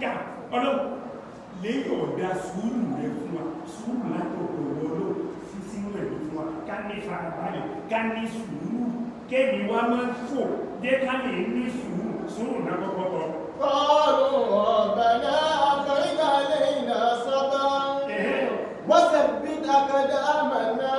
jà ọlọ́run lẹ́yìn ọ̀dà sùúrù rẹ fún wa sùúrù láti ọ̀pọ̀ ọlọ́run sí sínú ẹ̀mí fún wa ká ní farabalẹ̀ ká ní sùúrù kéèmí wa máa ń fò jẹ́ ká lè ní sùúrù náà kọ́kọ́. قالوا ربنا أفرغ علينا صبرا وثبت أقدامنا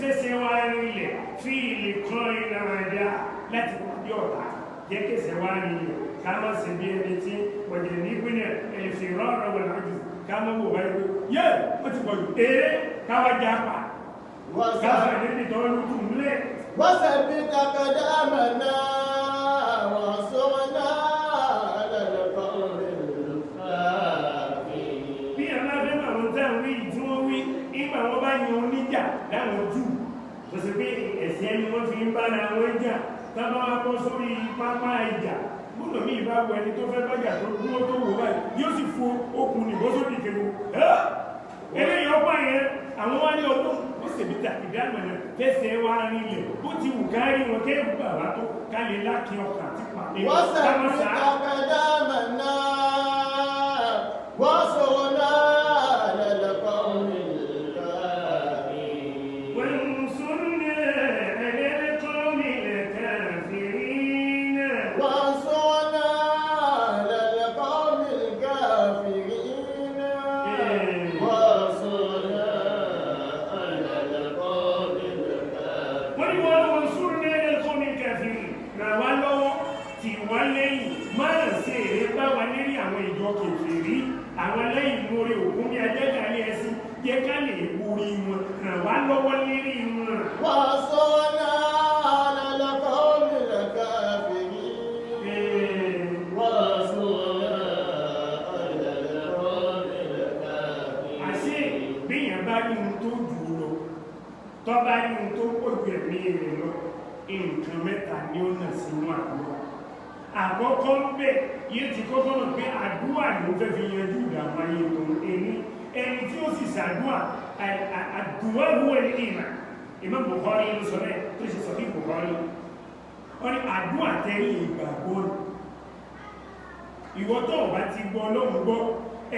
fẹsẹ̀ wá nílẹ̀ fi lè kọ́ iná àjá láti pàdé ọ̀tá jẹ́ kẹsẹ̀ wá nílẹ̀ ká má ṣe bí ẹni tí pọ̀jẹ̀ nípínlẹ̀ ẹ̀fẹ̀ rọ́rọ̀ wọ̀ lájú ká mọ́ wò báyìí yẹ́ ó ti pọ̀jù eré káwá jápa káfà níbi tó lùkù múlẹ̀. وثبت أقدامنا وانصرنا على القوم الكافرين. bí aláfẹ́ máa ń tẹ́ wí tí wọ́n wí ìgbà wọn bá yan oníjà láwọn jù tó sì pé ẹ̀sìn ẹni wọ́n fi ń bára wọn jà tábà wá bọ́ sórí pápá ìjà gbọ́dọ̀ ní ìbáwọ ẹni tó fẹ́ bájà tó dúró tó wò báyìí yóò sì fo okùn nìbó sórí ìkẹwò eléyìí ọgbà yẹn àwọn wá ní ọdún ó sì bí tàkìdáàmà náà fẹsẹ̀ wá nílẹ̀ ó ti wù kárí wọn kẹ́ bàbá tó kálẹ̀ lákì ọkà tí pàdé وثبت أقدامنا وانصرنا على القوم الكافرين. وانصرنا على القوم الكافرين. وانصرنا على القوم الكافرين. وانصرنا على القوم الكافرين. وانصرنا على القوم الكافرين. lẹ́yìn máa ṣe èrè bá wa lérí àwọn ìjọ kèfèrí àwọn lẹ́yìn lórí òkun bí ajẹ́gà ní ẹsìn jẹ́ ká lè borí wọn ràn wá lọ́wọ́ lérí wọn. wà sọ́nà àlàlàkọ́ òmìnira fèrè. wà sọ́nà àlàlàkọ́ òmìnira fèrè. àṣé bíyàn bá ní ohun tó jù ú lọ tó bá ní ohun tó pọ̀ ju ẹ̀mí rẹ̀ lọ nǹkan mẹ́ta ni ó nà sínú àdúrà. àkọ́kọ́ ń bẹ̀ yé ti kọ́kọ́ mọ̀ pé àdúrà ló fẹ́ fi yanjú ìdààmú ayé tó ẹni tí ó sì ṣàdúrà àdúrà huwa al-iman. Imam Bukhari ló sọ bẹ́ẹ̀ tó ṣe Sahih Bukhari wọ́n ní àdúrà tẹ́lẹ̀ ìgbàgbọ́ ìwọ tó bá ti gbọ́ Ọlọ́run gbọ́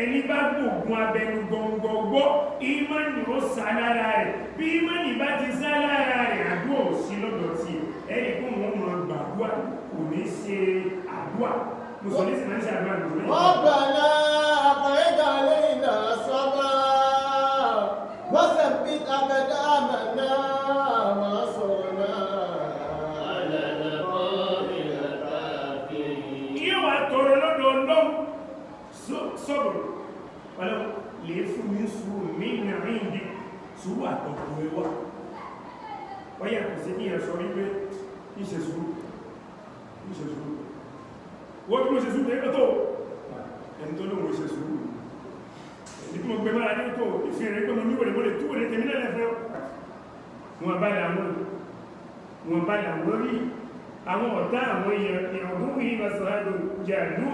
ẹni bá gbòògùn abẹnu gbọ̀ngbọ̀ gbọ́ ìmánì ó sá lára rẹ̀ bí ìmánì bá ti sá lára rẹ̀ àdúrà ò sí lọ́dọ̀ tí ẹni kó wọn mọ̀ gbàdúrà kò ní ṣe àdúrà mùsùlùmí sì máa ń ṣe àdúrà mùsùlùmí. ربنا أفرغ علينا صبرا وثبت أقدامنا وانصرنا على القوم الكافرين. yóò wá tọrọ lọ́dọ̀ Ọlọ́run sọ̀rọ̀ Ọlọ́run lè fún mi sùúrù mí nàrin ìdí sùúrù àtọ̀kù ẹwà wọ́n yàtọ̀ sí ní ẹ̀ṣọ́ wípé ìṣe sùúrù wọ́n tí mo ṣe sùúrù ẹgbẹ́ tó ẹni tó lóun ṣe sùúrù ẹni tí mo gbé mára ní tó ìfẹ́ rẹ̀ pé mo níwòrè mo lè tú òrè tèmi náà lẹ́fẹ́ wọn bá làwọn rí àwọn ọ̀tá àwọn èèyàn ọdún yìí bá sọ́rọ̀ jàdú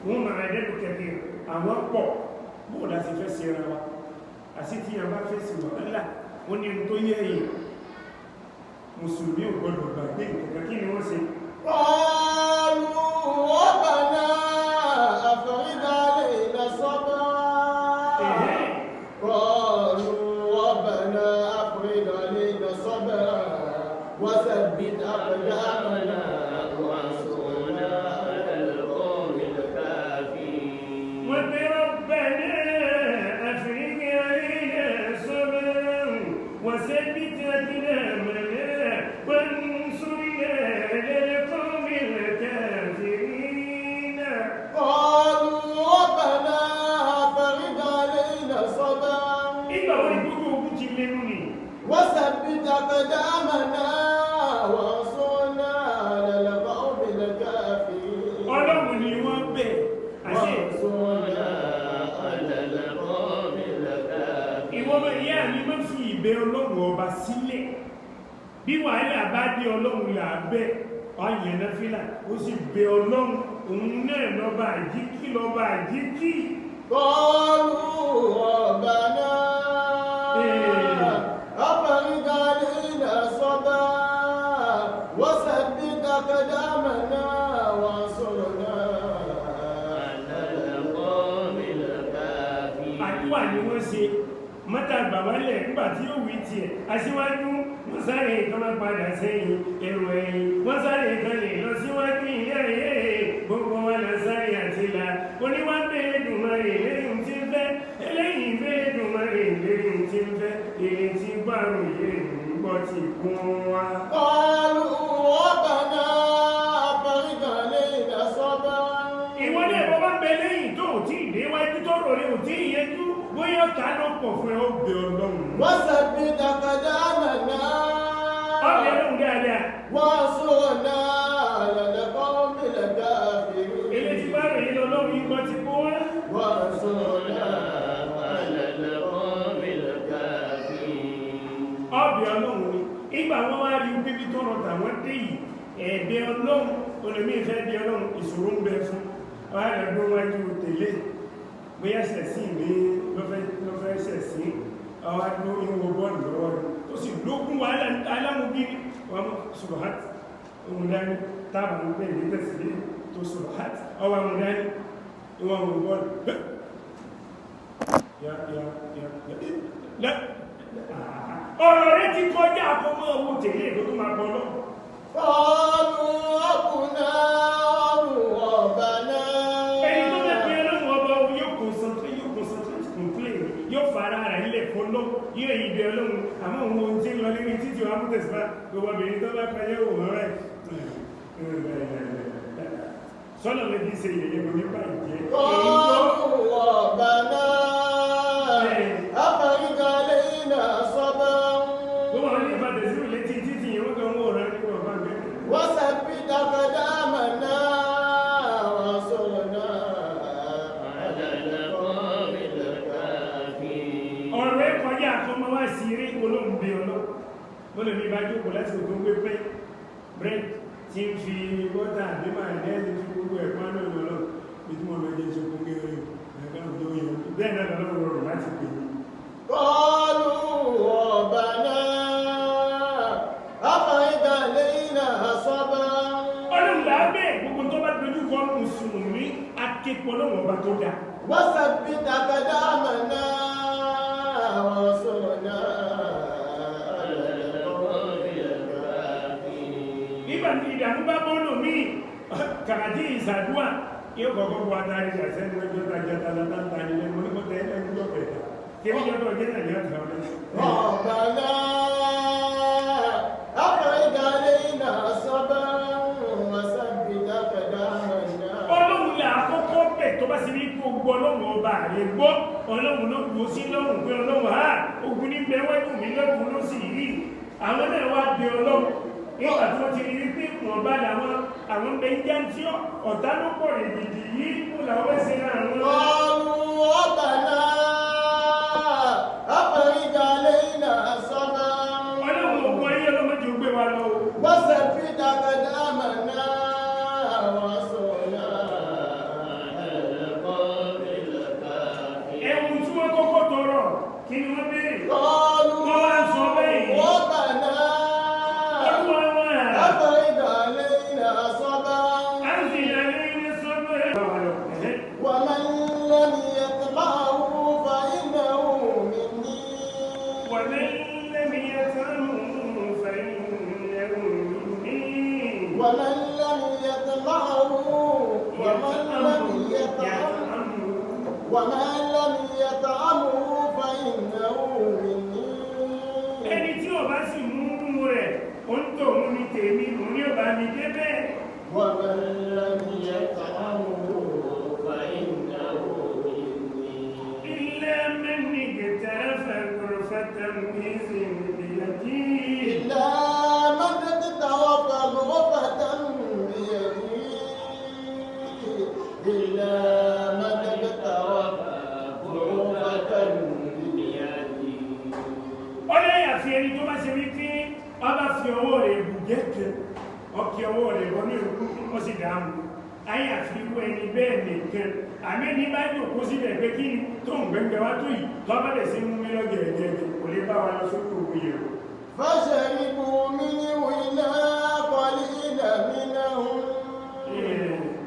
wọn máa dẹ́nu kẹfẹ́ àwọn pọ̀ bóò láti fẹ́ sí ara wa àti tí a bá fẹ́ sí wàhálà wọn ni tó yẹ èyí mùsùlùmí ò gbọdọ̀ gbàgbé nǹkan kí ni wọ́n ṣe. قالوا ربنا أفرغ علينا صبرا. قالوا ربنا أفرغ علينا صبرا وثبت أقدامنا وانصرنا على القوم الكافرين. ربنا أفرغ علينا صبرا وثبت أقدامنا وانصرنا على القوم الكافرين. قالوا ربنا أفرغ علينا صبرا وثبت أقدامنا وانصرنا على القوم الكافرين. Ọlọ́run ni wọ́n bẹ̀ وانصرنا على القوم الكافرين. ìwọ́n ìyá mi má fi ìbẹ̀ Ọlọ́run ọba sílẹ̀ bí wàhálà bá dé Ọlọ́run là bẹ̀ ọ̀yẹ̀ náà fílà ó sì bẹ̀ Ọlọ́run òun náà lọ́ba àjíkí. قالوا ربنا أفرغ علينا صبرا وثبت أقدامنا وانصرنا mọ́ta gbàwálẹ̀ nígbà tí ó wí tiẹ̀ aṣíwájú wọ́n sáré kan máa padà sẹ́yìn èrò ẹ̀yìn wọ́n sáré kan lè lọ síwájú ilé ayé gbogbo wọn lọ sáré àti là oníwà bẹ́ẹ̀ dùnmọ́rè lẹ́yìn tí ń fẹ́ eléyìí bẹ́ẹ̀ dùnmọ́rè lẹ́yìn tí ń fẹ́ èyí tí gbàrò yé gbọ́ ti kún wa. ìwọ́n ní ẹ̀kọ́ bá ń bẹ lẹ́yìn tó ò tí ì déwájú tó rò rí ò tí ì yẹjú bóyá ọ̀tá ló pọ̀ fún ẹ ó gbé ọlọ́run. wọ́n sàbí dàkàdá nàná. ọ̀bẹ ọlọ́run dáadáa. wọ́n sọ̀rọ̀ náà lọ́dọ̀kọ́ mílẹ̀ káfíìrì. ilé tí bá rò yín lọ́lọ́run yín gbọ́ ti kó wá. wọ́n sọ̀rọ̀ náà lọ́dọ̀kọ́ mílẹ̀ káfíìrì. ọ̀bẹ ọlọ́run ni ìgbà wọn wá rí bíbí tó rọ̀ tàwọn dé yìí ẹ̀ẹ́dẹ ọlọ́run olùmí ìfẹ́ di ọlọ́run ìṣòro ń bẹ fún ọ̀hán ẹ̀dùn wájú tèlé bóyá ṣẹ̀sìn ní lọ́fẹ́ ṣẹ̀sìn ọwá ló ìwò bọ́ọ̀lù lọ́wọ́ rẹ̀ tó sì lókún wà alámúbírí wọn ṣùgbọ́n ohun dání tábà ń pè ní tẹ̀sílé tó ṣùgbọ́n ọwá mú dání ìwọ̀n wò bọ́ọ̀lù ọ̀rọ̀ rẹ̀ ti kọjá àkọ́mọ́ owó tèlé tó tó máa bọ́ lọ́wọ́ Ọlú ọkùnà ọrùn ọba náà. ẹni tó bẹ̀ pé ọlọ́run ọba yóò concentrate complain yóò fara rẹ̀ ilẹ̀ fọ́lọ́ yóò ìdí ọlọ́run àmọ́ òun ohun tí ń lọ nínú títí wa mú tẹ̀síwá gbogbo obìnrin tó bá pẹ̀lẹ́ òun rẹ̀ sọ́nà lẹ́bí ṣe yẹ̀yẹ́ mọ̀ nípa ìjẹ́ Ọlú ọba náà. Afẹ́ríkà lẹ́yìn náà sọ́bà. gbogbo àwọn ilé ìbàdàn sí ilé títí yẹn wọ́n kàn wọ́n rẹ̀ nípa ọba mẹ́rin Wọ́n sàbí dàkàdá màná. Wọ́n sọ̀rọ̀ náà lọ́dọ̀kọ́ mílẹ̀ káfíìrì. ọ̀rọ̀ ẹ̀ kọjá àkọ́mọ́ wá sí eré olóńgbé ọlọ́run bọ́lẹ̀ mi bá jókòó láti òkú gbé pé bread tí ń fi bọ́tà àbí máa lẹ́ẹ̀lì fi gbogbo ẹ̀kọ́ náà lọ́lọ́ bí tí mo lọ jẹ́ ṣokún gẹ́rẹ́ ẹ̀kọ́ tó yẹ bẹ́ẹ̀ náà lọ́wọ́ rọrùn láti pè ní Ọlú ọba náà. Afẹ́ríkà lẹ́yìn náà sọ́bà. ọlọ́run lábẹ́ gbogbo tó bá dojú kọ mùsùlùmí akẹ́kọ̀ọ́ lọ́wọ́ ọba tó dáa Wọ́n sàbí dàkàdá màná. Wọ́n sọ̀rọ̀ náà lọ́dọ̀kọ́ mílẹ̀ káfíìrì. nígbà tí ìdààmú bá bọ́ọ̀lù míì kàràdí ìsàdúà yóò kọ́kọ́ bu adarí ìṣàṣẹ́nu ẹjọ́ tajà tàlátà ní lẹ́nu oníkọ́tẹ́ ẹgbẹ́ pẹ̀lú kí ní jọ́tọ̀ jẹ́ nàìjíríà ti àwọn Ọ̀bàná afẹ́ríkà lẹ́yìn náà sọ́bà. Wọ́n sàbí dàkàdá màná. ọlọ́run là àkọ́kọ́ bẹ̀ tó bá sì rí kó gbọ́ ọlọ́run ọba rẹ̀ gbọ́ ọlọ́run ló gbó sí lọ́rùn pé ọlọ́run ha ogun ní bẹ́wẹ́dù mi lọ́dún ló sì rí àwọn náà wá bẹ ọlọ́run nígbà tí wọ́n ti rí pé wọ́n bá làwọn àwọn bẹ ń já tí ọ̀tá ló pọ̀ rẹ̀ dìdì yìí kó làwọn ẹsẹ̀ àwọn Ọlú ọ̀bàná afẹ́ríkà lẹ́yìn náà sọ́bà. ọlọ́run ogun ayé ọlọ́mọdé ó gbé wa lọ Wọ́n sàbí dàkàdá màná. Wọ́n sọ̀rọ̀ náà lọ́dọ̀kọ́ mílẹ̀ káfíìrì. ẹ̀wùn tí wọ́n kọ́kọ́ tọrọ kí ni wọ́n béèrè Ọlú wọ́n wá sọ bẹ́ẹ̀ ọ̀bàná olúwa wọn afẹ́ríkà lẹ́yìn náà sọ́bà. àti ìlànà ilé sọ́gbẹ́ ومن لم يطلعه فإنه مني. ومن لم يتعلم فإنه مني ومن لم يطلعه فإنه مني. ẹni tí ó bá sì mú rẹ̀ ó ń tò mú ní tèmi mú ní ọba mi débẹ̀ ومن لم يطعمه فإنه مني. إلا من اقترف غرفة بإذن بيده إلا من اقترف غرفة بيده. إلا من اقترف غرفة بيده. ọlẹ́ àfi ẹni tó bá ṣe wípé ọba fi ọwọ́ rẹ̀ bù gẹ́gẹ́ ọkì ọwọ́ rẹ̀ wọ́n ní òkú ó sì dáhùn ayé àfikún ẹni bẹ́ẹ̀ nìkan àmì ní bá jòkó síbẹ̀ pé kí ni tó ń gbẹ̀gbẹ̀ wá tó yìí tó bá bẹ̀ sí mú mi lọ́gẹ̀ẹ́gẹ́ kò lè bá wa lọ sókè òkú yẹn فشربوا منه إلا قليلا منهم.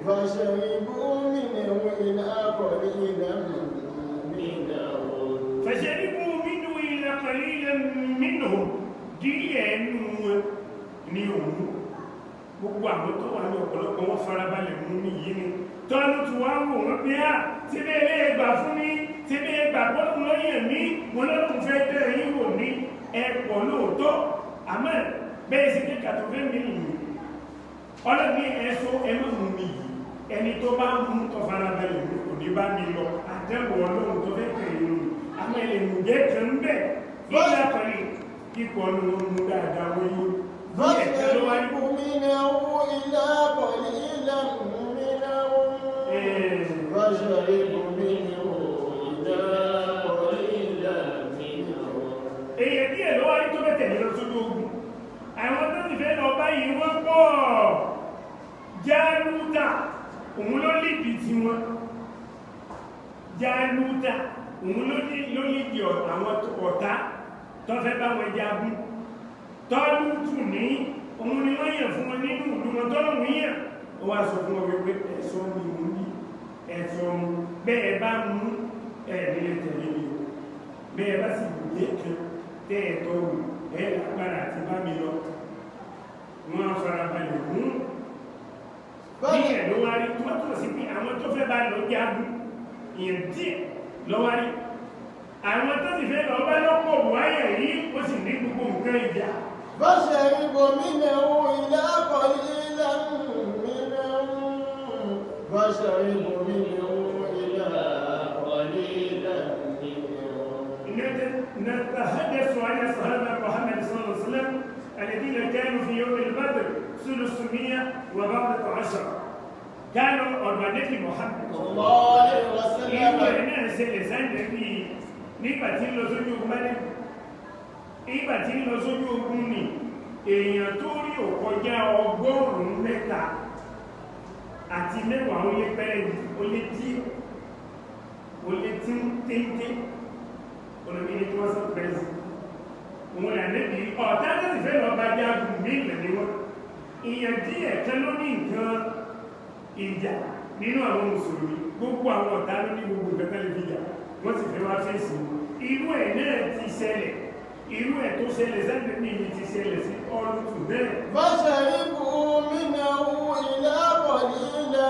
فشربوا منه إلا قليلا منهم. فشربوا منه qalilan minhum díẹ̀ nù wọn ní òun gbogbo àwọn tó wà ní ọ̀pọ̀lọpọ̀ wọn farabalẹ̀ mú ní yìí ni tọ́lú tí wọ́n wò wọ́n pé á tí bẹ́ẹ̀ lè gbà fún ní tí bẹ́ẹ̀ gbà bọ́lú lọ́yẹ̀ ní wọn lọ́dún fẹ́ tẹ́ yín wò ní ẹ̀pọ̀ lóòótọ́ àmọ́ bẹ́ẹ̀ sí kíkà tó fẹ́ mi yìí ọlọ́ni ẹ̀sọ́ ẹ̀mọ́ mú mi yìí ẹni tó bá mú tó farabalẹ̀ mú kò ní bá mi lọ àtẹ́wọ̀ ọlọ́run tó fẹ́ tẹ̀ yín àmọ́ ilẹ̀ mùjẹ́ kan bẹ́ẹ̀ ìlà kan ní kíkọ́ ọ̀nà mú dáadáa wọ́n yóò فاشربوا منه إلا قليلا منهم فاشربوا منه إلا قليلا منهم èyí díẹ̀ ló wáyé tó bẹ̀tẹ̀ lọ sójú ogun àwọn tó ti fẹ́ lọ báyìí wọ́n pọ̀ Jálútà òun ló lìdí tí wọ́n Jálútà òun ló lìdí àwọn ọ̀tá tó fẹ́ bá wọn jagun Tọ́lútù ní òun ni wọ́n yàn fún wọn nínú ìlú wọn tọ́lọ̀ wíyàn ó wá sọ fún wọn wípé ẹ̀sọ́ mi mú ní ẹ̀sọ́ mú bẹ́ẹ̀ bá mú ẹ̀ẹ́dẹ́lẹ̀ tẹ̀lé mi bẹ́ẹ̀ bá sì gbé kan tẹ́ẹ̀tọ́ wù ẹ̀ lágbára àti bá mi lọ wọ́n farabalẹ̀ mú díẹ̀ ló wá rí tó sí pé àwọn tó fẹ́ bá lọ jagun ìyẹn díẹ̀ lọ wá rí àwọn tó sì fẹ́ lọ bá lọ́pọ̀ wáyẹ̀ yìí ó sì ní gbogbo nǹkan ìjà فاشربوا منه إلا قليلا منهم فاشربوا منه إلا قليلا منهم نتحدث عن صحابة محمد صلى الله عليه وسلم الذين كانوا في يوم البدر 310 كانوا أربعة محمد صلى الله عليه وسلم nígbàtí ń lọ sójú ogun bá dé nígbàtí ń lọ sójú ogun ní èèyàn tó rí òkọjá 100 àti mẹ́wàá ó lé pẹ́rẹ́ ó lé tí ń téńté olómi ní tí wọ́n sọ pẹ́rẹ́sì òun là níbi ọ̀tá tó sì fẹ́ lọ bá jágùn ní ìlẹ̀ wọn ìyẹn díẹ̀ kan ló ní nǹkan ìjà nínú àwọn mùsùlùmí gbogbo àwọn ọ̀tá ló ní gbogbo nǹkan lè fi jà wọ́n ti fẹ́ wá fèsì irú ẹ̀ náà ti ṣẹlẹ̀ irú ẹ̀ tó ṣẹlẹ̀ sáàdé ní ìyí ti ṣẹlẹ̀ sí Tọ́lútù náà فاشربوا منه إلا قليلا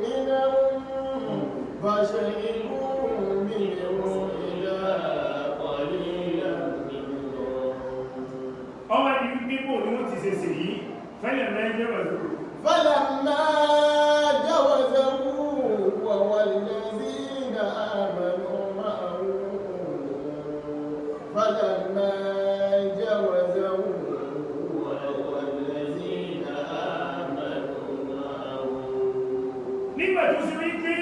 منهم فاشربوا منه إلا قليلا منهم ọwọ́ ni níbo ni wọ́n ti ṣe sí yìí fẹ́lẹ̀ náà jẹ́ wàzúrò فلما جاوزه والذين آمنوا معه فلما جاوزه والذين آمنوا معه nígbà tó ṣe wípé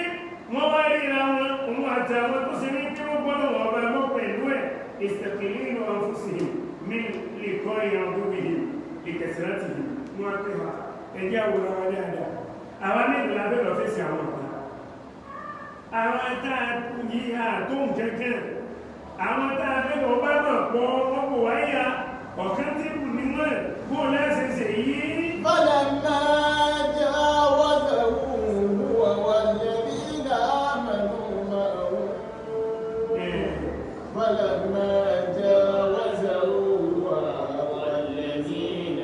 wọ́n wá ríra wọn òun àtàwọn tó ṣe wípé wọ́n gbọ́nà wọ́n bá mọ́ pẹ̀lú ẹ̀ ìsẹ̀kìlínú àfúsìhì mi lè kọ́ ìyàwóbìhì ìkẹsìrátìhì wọ́n pè wá ẹjẹ́ àwòrán wọn ní àdá àwọn méjì lábẹ́ lọ fèsì àwọn ọ̀pá àwọn táà yí àtó nkẹ́kẹ́ àwọn táà fẹ́ lọ bá mọ̀ pọ̀ wọ́n kò wáyà ọ̀kan tí kù nínú ẹ̀ bó lẹ́sẹsẹ yìí فلما جاوزه هو والذين آمنوا معه فلما جاوزه هو والذين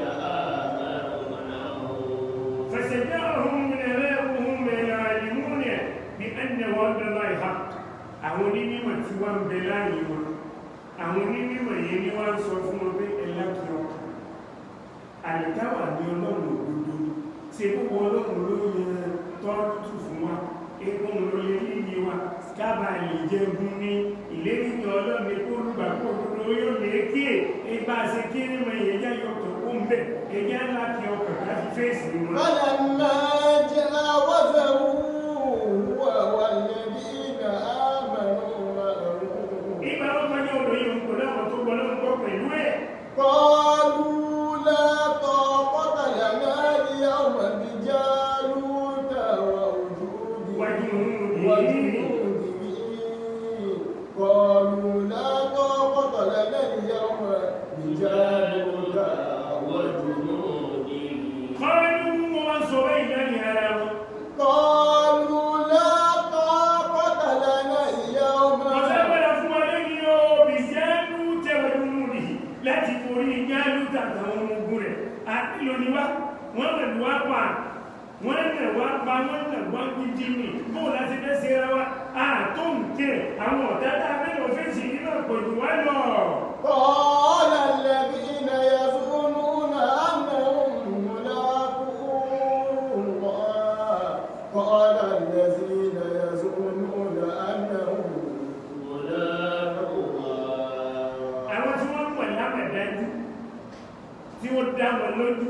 آمنوا معه فسجاهم علماؤهم يعلمون بأن وعد الله حق àwọn onímọ̀ tí wọ́n ń bẹ láàrin wọn àwọn onímọ̀ yìí ni wọ́n sọ fún wọn pé ẹlẹ́kì ọkà àlìkáwà ní ọlọ́run òdodo ṣe gbogbo ọlọ́run ló yẹ Tọ́lútù fún wa egun ló lè níyì wa kábà lè jẹgun ní ìlérí ọlọ́run ní kó rúgbà kó òdodo yóò lè kí ẹgbà ṣe kí ní mọ ìyẹjá yọkàn ó ń bẹ ẹjá ńlá kí ọkàn láti fèsì wọn. فلما جاوزه هو والذين آمنوا معه ìgbà wọn kọjá odò yìí ń kò láwọn tó gbọ́ lọ́wọ́ gbọ́ pẹ̀lú ẹ̀ قالوا لا طاقة لنا اليوم بجالوت وجنوده قالوا لا طاقة لنا اليوم بجالوت وجنوده قالوا wọn sọ bẹ́ẹ̀ ìdáni ara wọn قالوا لا طاقة لنا اليوم ọ̀sẹ̀ gbọ́dọ̀ fún wọn lẹ́yìn o bí jẹ́nu tẹ̀wọ̀ láti borí Jálútà àtàwọn ọmọ ogun rẹ̀ àti lóníwá wọ́n mẹ̀lú wá pa wọ́n nà wá pa wọ́n nà wá gidi ní bó láti fẹ́ ṣe ra wa àtó nǹkẹ́ àwọn ọ̀tá mẹ́lọ fèsì nínú ọ̀pọ̀jù wá lọ. قال الذين يظنون أنهم ملاقو الله قال الذين يظنون أنهم ملاقو الله. àwọn tí wọ́n mọ̀ lámàdájú tí wọ́n dá wọn lójú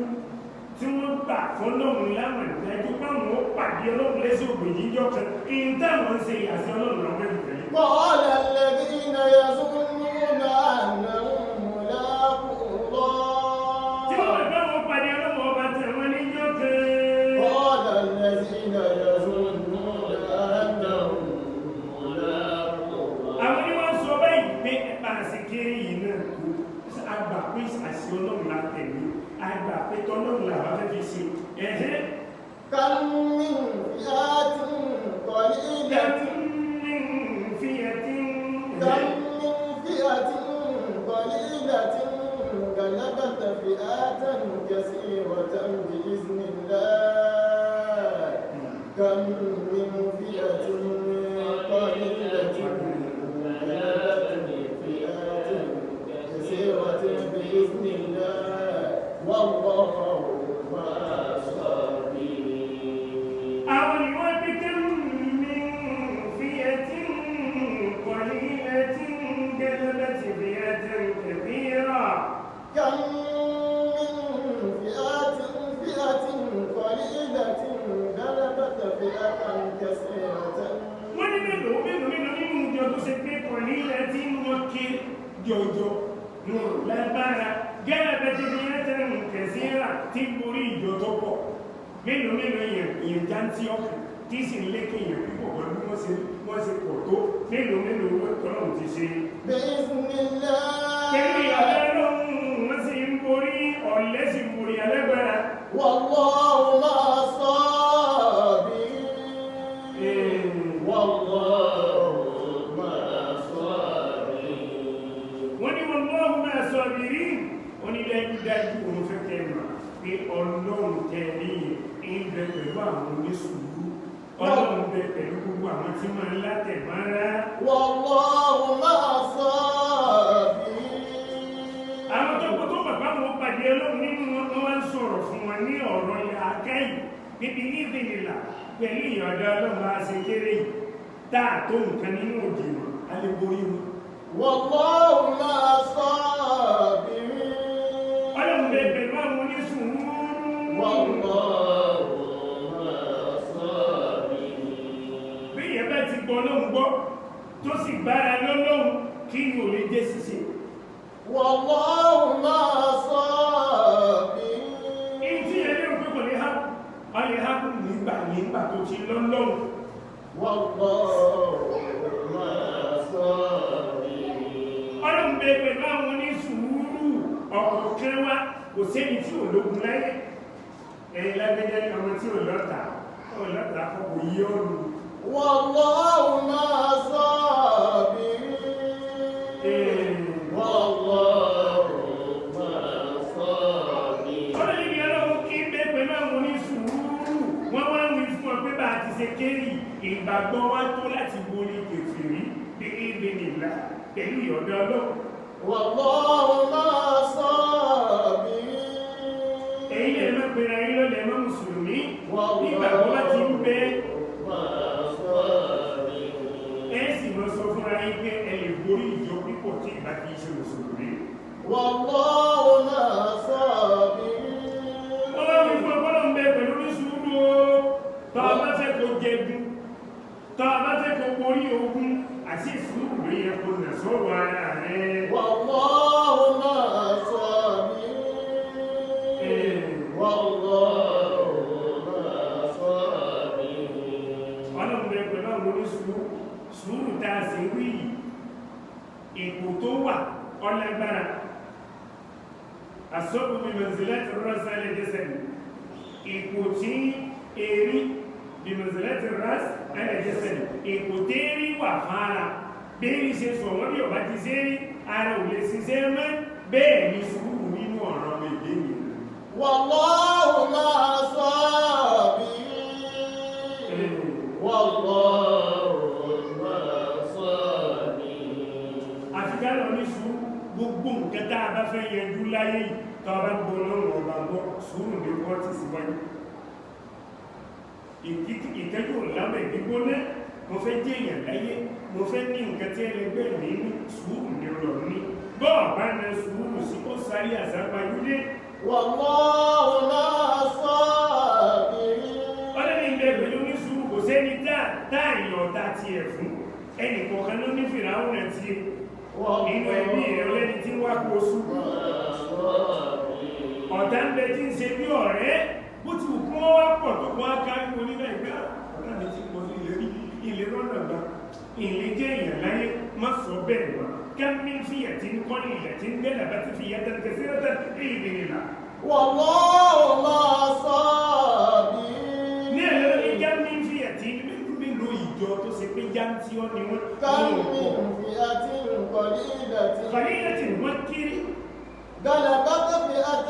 tí wọ́n gbà fọ́lọ́run lámàdájú báwọn ó pàdé ọlọ́run lẹ́sẹ̀ ògbèjì jọ kan kí n táwọn ṣe àṣẹ ọlọ́run lọ́wọ́ ìfẹ́. قال الذين يظنون أنهم ملاقو الله tí wọ́n gbà wọ́n pàdé ọlọ́run ọba tẹ̀wọ́n níjọ́ kan. قال الذين يظنون أنهم ملاقو الله. àwọn ni wọ́n sọ báyìí pé ẹ̀ka àṣekéré yìí náà tó àgbà pé àṣẹ ọlọ́run la tẹ̀lé àgbà pé tọ́lọ́run la wà fẹ́ fi ṣe ẹ̀hẹ́. كم من فئة قليلة كم من فئة قليلة غلبت فئة كثيرة بإذن الله كم من فئة قليلة غلبت فئة كثيرة بإذن الله والله مع الصابرين. أو كم من فئة قليلة غلبت فئة كثيرة. كم من فئة قليلة غلبت فئة كثيرة. wọ́n ní mélòó nínú ìjọ tó ṣe pé kọ̀ ní ilẹ̀ tí wọ́n ké jọjọ wọn lágbára gẹ́gẹ́ bẹ́ẹ̀ tí wọ́n tẹ́lẹ̀ ń kẹ̀sí rà tí borí ìjọ tó pọ̀ mélòó èèyàn jántí ọkàn tí sì ń lékè èèyàn púpọ̀ pẹ̀lú wọ́n ṣe pọ̀ tó mélòó wọ́n tọ́lọ̀ ti ṣe. pẹ̀lú ìyàlẹ́ lọ́hùn wọ́n sì ń borí ọ̀lẹ́ sì borí alágbára. والله مع الصابرين. والله مع الصابرين. wọ́n ní wallahu ma'a as-sabirin wọ́n ní dájúdájú òun fẹ́ kẹ́ mọ̀ pé ọlọ́run tẹ̀lé ìbẹ̀ pẹ̀lú àwọn oníṣùúrù ọlọ́run bẹ pẹ̀lú gbogbo àwọn tí máa ń látẹ̀ mọ́ra. والله مع الصابرين. àwọn tó bàbá wọn pàdé ọlọ́run nínú wọn wá ń sọ̀rọ̀ fún wọn ní ọ̀rọ̀ ilẹ̀ akẹ́yìn níbi ní ìdìnnìlà pẹ̀lú ìyọ̀dọ̀ ọlọ́run bá ṣe kéré yìí táà tó nǹkan nínú òdìwọ̀n alẹ́borí wọn. والله مع الصابرين. ọlọ́run bẹ pẹ̀lú àwọn oníṣùúrù. والله مع الصابرين. bí ìyẹn bá ti gbọ́ ọlọ́run gbọ́ tó sì gbára lọ́lọ́run kí ni ò lè jẹ́ ṣíṣe. والله مع الصابرين. ìtí ẹni rò pé kò ní hápù ọlẹ́ hápù nígbà tó ti lọ́lọ́run. والله مع الصابرين. ọlọ́run bẹ pẹ̀lú àwọn oníṣùúrù ọ̀kọ̀ọ̀kan wa kò sẹ́ni tí ò lógun láyé ẹ̀yìn lágbẹ́jẹ́ ní ọmọ tí ò lọ́ta kọ́kọ́ yí ọ̀run. والله مع الصابرين. والله مع الصابرين. ọlọ́run ní ọlọ́run kí bẹ pẹ̀lú àwọn oníṣùúrù wọ́n wá ń wí fún ọ pé bá a ti ṣe kéré ìgbàgbọ́ wa tó láti borí kèfèrí ní ibi nìlá pẹ̀lú ìyọ̀dọ̀ ọlọ́run. والله مع الصابرين. èyí lè má pèrè ayé lọ́lẹ̀ mọ́ mùsùlùmí nígbàgbọ́ bá ti ń bẹ مع الصابرين. ẹ sì mọ́ sọ fúnra yín pé ẹ lè borí ìjọ pípọ̀ tí ìbá kìí ṣe mùsùlùmí. والله مع الصابرين. ọlọ́run fún ọgbọ́n ń bẹ pẹ̀lú ní sùúrù o tọ́ ọ bá fẹ́ kó jẹgun tọ́ ọ bá fẹ́ kó borí ogun àti sùúrù ló yẹ kó nà sọ́rọ̀ ara rẹ̀. والله مع الصابرين. والله مع الصابرين. ọlọ́run bẹ pẹ̀lú àwọn oníṣùúrù sùúrù tá a sì wí ipò tó wà ọlágbára àsọ́bù bí manzilati ras al-jasad ipò tí èrí bí manzilati ras al-jasad ipò tẹ́rí wà fara bẹ́ẹ̀rí ṣe sọ wọ́n bí ọba ti ṣe rí ara ò lè ṣiṣẹ́ mọ́ bẹ́ẹ̀ yanjú láyé yìí tó bá gbọ́ lọ́rùn ọba gbọ́ sùúrù ní kọ́ọ̀tì síwájú ìtẹ́jú lábẹ́ gbígbóná mo fẹ́ jẹ́ èèyàn láyé mo fẹ́ ní nǹkan tí ẹlẹgbẹ́ mi ní sùúrù ní ọ̀rọ̀ ní bọ́ọ̀ bá na sùúrù sí ó sáré àsápajúdé wallahu ma'a sabirin. ọlọ́ni ilẹ̀ pẹ̀lú ní sùúrù kò sẹ́ni táàyàn ọ̀tá ti ẹ̀ fún ẹnì kọ̀ọ̀kan ló ní fìràwọ̀n àti nínú ẹbí rẹ̀ ọlẹ́ni tí wá kó sú ọ̀tá ń bẹ tí ń ṣe bí ọ̀rẹ́ bó ti kún wọ́n wá pọ̀ tó kún ákárí mo nílẹ̀ ìgbà ọ̀tá mi ti pọ̀ ilé rọ́nà gbà ilé jẹ́ èèyàn láyé má sọ bẹ́ẹ̀ wá kẹ́mí fìyàtí ń kọ́ ní ilẹ̀ tí ń gbẹ́lẹ̀ bá ti fìyàtí kẹsí rẹ̀ ìdìnnìlà wallahu ma'a sabirin. ní ẹ̀lọ́ ní kẹ́mí fìyàtí nínú ìjọ tó ṣe pé jántí ọ́ ni wọ́n kọ̀lílẹ̀tì wọ́n kiri غلبت فئة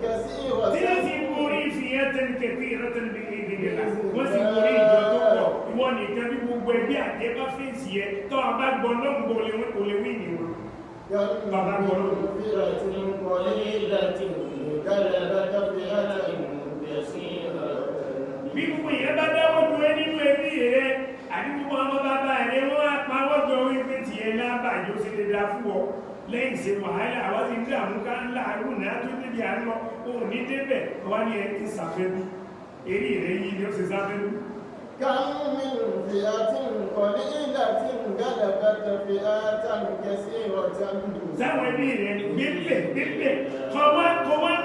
كثيرة tí ó sì borí fìyàtí kẹfì rẹ̀ bí ìdìnnìlà wọ́n sì borí ìjọ tó pọ̀ ìwọ nìkan bí gbogbo ẹbí àjẹ́ bá fèsì ẹ tó a bá gbọ́ náà gbọ́ lè wí ni wọn bàbá gbọ́ náà bí gbogbo ìyẹn bá dáwọ́ ju ẹ nínú ẹbí rẹ àbí gbogbo ọmọ bàbá rẹ wọ́n á pa wọ́n jọ wípé tiẹ̀ lábàjọ́ sí lè dá fún ọ lẹ́yìn ṣe wàhálà àwọn ti ń dé àmúká ńlá àrùn náà tó débi àánú òun ní débẹ̀ wọ́n ní ẹ ti ṣàfẹ́bí eré rẹ yìí ni ó ṣe ṣàfẹ́bí. كم من فئة قليلة غلبت فئة كثيرة. sáwọn ẹbí rẹ gbẹ́gbẹ́ kọ́ wá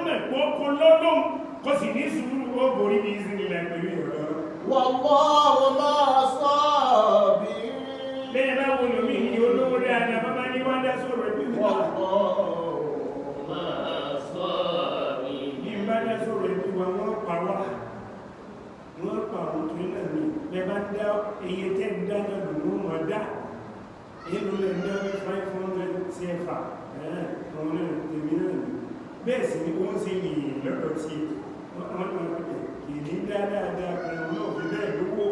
mọ̀ kó lọ́lọ́m kó sì ní sùúrù ó borí ní ìsinilẹ̀ pẹ̀lú ìrọ̀lọ́. والله مع الصابرين. lẹ́yìn bá wo lómi ní olówó dáadáa bàbá ní wọ́n dá sọ̀rọ̀ ẹbí mi. والله مع الصابرين. ní bá dá sọ̀rọ̀ ẹbí wa wọ́n pa wá wọ́n pa àwọn tó náà ní bẹ́ẹ̀ bá dá iye tẹ́ ń dá náà lò wọ́n mọ̀ dá èlò lè dá ní 500 CFA àwọn náà tèmi náà ní bẹ́ẹ̀ sì ni wọ́n ṣe yìnyín lọ́dọ̀ tí wọ́n náà pẹ̀lú kì ní dáadáa kan náà fi bẹ́ẹ̀ lówó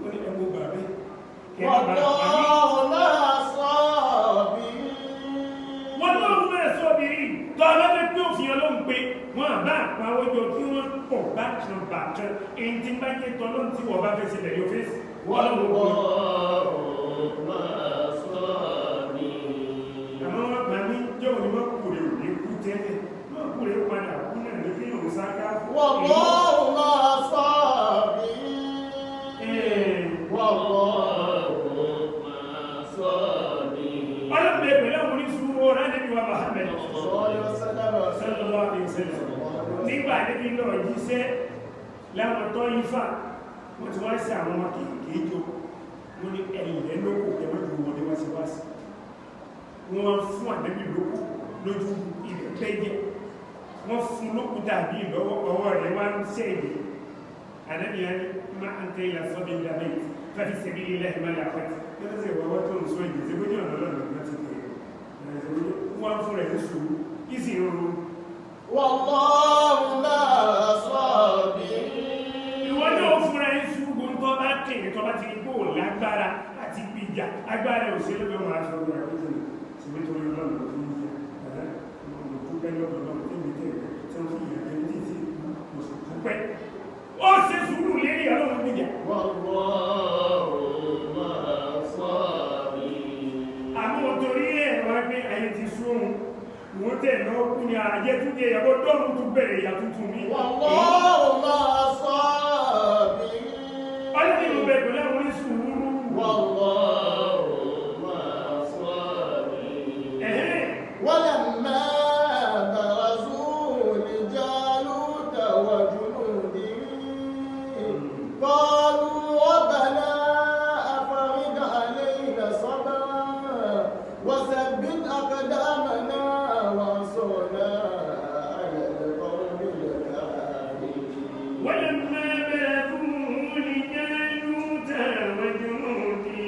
wọ́n ní ẹgbó bàbẹ́ والله مع الصابرين. wọ́n lọ́rùn mẹ́rẹ̀ sọ́bìnrin tó alábẹ́ pé òfin ọlọ́run pé wọ́n àbá àpáwọ́jọ kí wọ́n pọ̀ bákan èyí tí bá jẹ́ tọ́lọ́run tí wọ́n bá fẹ́ ṣe lẹ̀ yóò fẹ́ sí والله مع الصابرين. àmọ́ wọ́n gbà ní jọ́wọ́ ni wọ́n kúrè òní kú tẹ́lẹ̀ wọ́n kúrè padà kú náà ní kí yóò sáká والله مع الصابرين. والله مع الصابرين. ọlọ́pẹ̀ pẹ̀lú àwọn oníṣúwò ránẹ́bí wa Muhammad sallallahu alaihi wasallam. nígbà níbi náà jíṣẹ́ láwọn tọ́ ifá wọ́n ti wá sí àwọn ọmọ kìí jò wọ́n ní ẹ̀yìn rẹ̀ lókò kẹmọ́jú wọlé wá sí wáṣí wọ́n fún àdẹ́bì lókò lójú ilẹ̀ pẹ́jẹ́ wọ́n fún lókù dàbí lọ́wọ́ ọwọ́ rẹ̀ wá ń ṣẹ́ ìdè àdẹ́bì yẹn má ń tẹ́ ilẹ̀ sọ́bí ìlànà fẹ́fí sẹ́bí ilẹ̀ ìmọ̀lẹ̀ àpẹtì yóò sì wọ́wọ́ tó ń sọ ìdè tí gbójú ọ̀nà lọ́nà láti tẹ̀ wọ́n fún rẹ̀ ń sùúrù kí sì ń ro والله مع الصابرين. ìwọ́n náà fúnra ẹ̀ ṣùgbọ́n tó bá kèrè tó bá ti gbó lágbára àti gbìjà agbára òṣèlú ló máa sọ ọ̀rọ̀ àkókò síbi tó yọ lọ́nà tó ń jẹ ọ̀pẹ́ lọ́dọ̀ lọ́nà tó ń jẹ tí wọ́n fi ìyàjẹ́ ní títí oṣù pẹ́ ó ṣe sùúrù lérí ọlọ́run gbìjà. والله مع الصابرين. àmọ́ torí ẹ̀ wá gbé ayé ti sóhun wọ́n tẹ̀ náà kú ní àjẹ́ tún jẹ ìyàwó dọ́rùn tún bẹ̀rẹ̀ ìyà tuntun mi. والله مع الصابرين. ọlọ́run ló bẹ̀rẹ̀ pẹ̀lú àwọn oníṣùúrù. والله مع الصابرين. ولما برزوا لجالوت وجنوده قالوا ربنا أفرغ علينا صبرا وثبت أقدامنا وانصرنا على القوم الكافرين. ولما بلغوا لجالوت وجنوده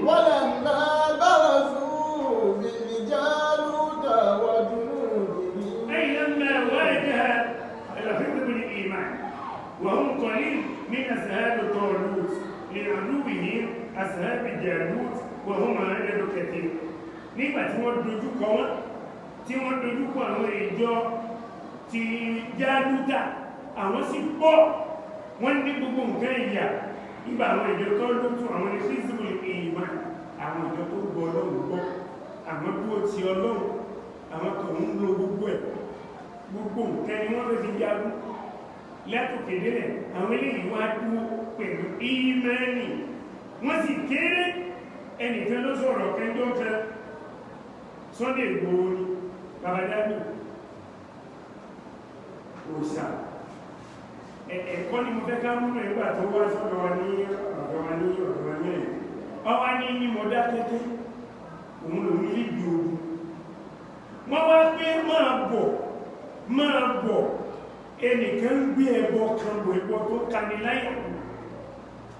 ولما برزوا لجالوت وجنوده أي لما واجه الحفظ بالإيمان وهم قليل من أصحاب طالوت لعدوهم أصحاب جالوت وهم عدد كثير nígbà tí wọ́n dojú kọ wọ́n tí wọ́n dojúkọ àwọn ìjọ ti Jálútà àwọn sì pọ̀ wọ́n ní gbogbo nǹkan ìyà nígbà àwọn ìjọ tó lótú àwọn ní fíìsìbìlì ìmọ̀ àwọn ìjọ tó gbọ́ Ọlọ́run gbọ́ àwọn dúró ti Ọlọ́run àwọn tó ń lo gbogbo ẹ̀ gbogbo nǹkan ni wọ́n fẹ́ fi jagun látòkè délẹ̀ àwọn eléyìí wá dúró pẹ̀lú ìmánì wọ́n sì kéré ẹnìkan ló sọ̀rọ̀ kẹjọ́ kan Sunday Igboho ni babadami òṣà ẹ̀kọ́ ni mo fẹ́ ká múnú ẹgbà tó wá sọ́dọ̀ wa ní ẹ̀ ọwá ní mọ̀dá tẹ́tẹ́ òun lòun líbi ogun wọ́n wá pé máa bọ̀ ẹnìkan ń gbé ẹbọ kan bọ̀ ẹbọ tó kani láyà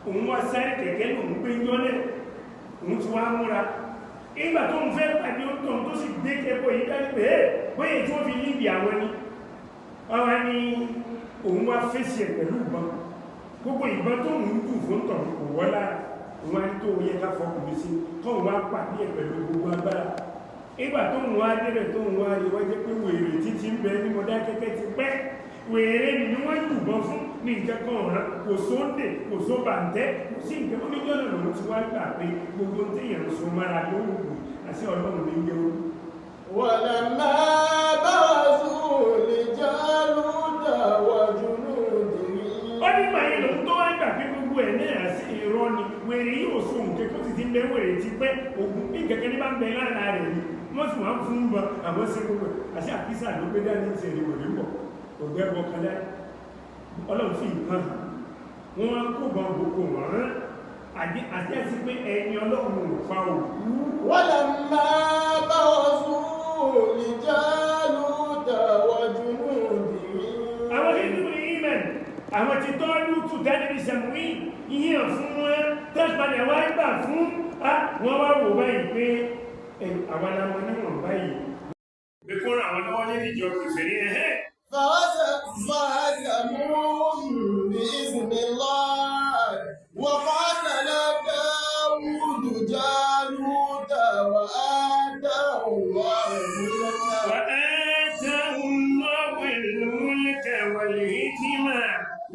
òun wá sáré kẹ̀kẹ́ lòun gbé yọ́lẹ̀ òun ti wá múra ìgbà tó ń fẹ́ pàdé ó tàn tó sì gbé ẹbọ yìí dání pé bóyá tí wọ́n fi líbi àwọn ni wọ́n wá ní òun wá fèsì ẹ̀ pẹ̀lú ìbọn gbogbo ìbọn tó ń dùn fún tàn kò wọ́ lára òun á ní tó yẹ ká fọkùnrin sí tó ń wá pàdé ẹ̀ pẹ̀lú gbogbo agbára ìgbà tó ń wá débẹ̀ tó ń wá rí wọ́n jẹ́ pé wèrè títí ń bẹ ní Mọdákẹ́kẹ́ ti pẹ́ wèrè ni wọ́n yùbọn fún ní ìjẹ́kọ̀ ọ̀rán kò sóńdè kò só bàǹtẹ́ kò sí nǹkan oníjọ́nà lòun ti wá gbà pé gbogbo téèyàn so mára lóògùn àti Ọlọ́run ní yẹ orí. ولما برزوا لجالوت وجنوده ó ní báyìí lòun tó wá gbà pé gbogbo ẹ̀ náà sí irọ́ ni wèrè yóò so nǹkan tó sì ti ń bẹ wèrè ti pẹ́ ògùn bí kẹ̀kẹ́ ní bá ń bẹ lára rẹ̀ ni wọ́n sì máa ń fún bọ àwọn sí gbogbo àti àkísà ló gbé dání ti ẹ̀rì wòlé bọ̀ ògbẹ́ bọ̀ kan láì Ọlọ́run fi nǹkan wọ́n wá kó bọ̀ gbogbo wọ́n rán àti àti pé ẹni Ọlọ́run ò fa òkú. ولما برزوا لجالوت وجنوده àwọn nínú ìmẹ̀ àwọn ti tọ́ lútù dánilì sẹ̀mùí yíyàn fún wọn tẹ́sìpadà wá gbà fún wọ́n wá wò báyìí pé àwọn alamọ níwọ̀n báyìí pé kó ràn àwọn lọ́wọ́ nínú ìjọ kìfèrí ẹ̀hẹ́ فهزموهم بإذن الله وقاتل داود جالوت وآتاه الله الملك والحكمة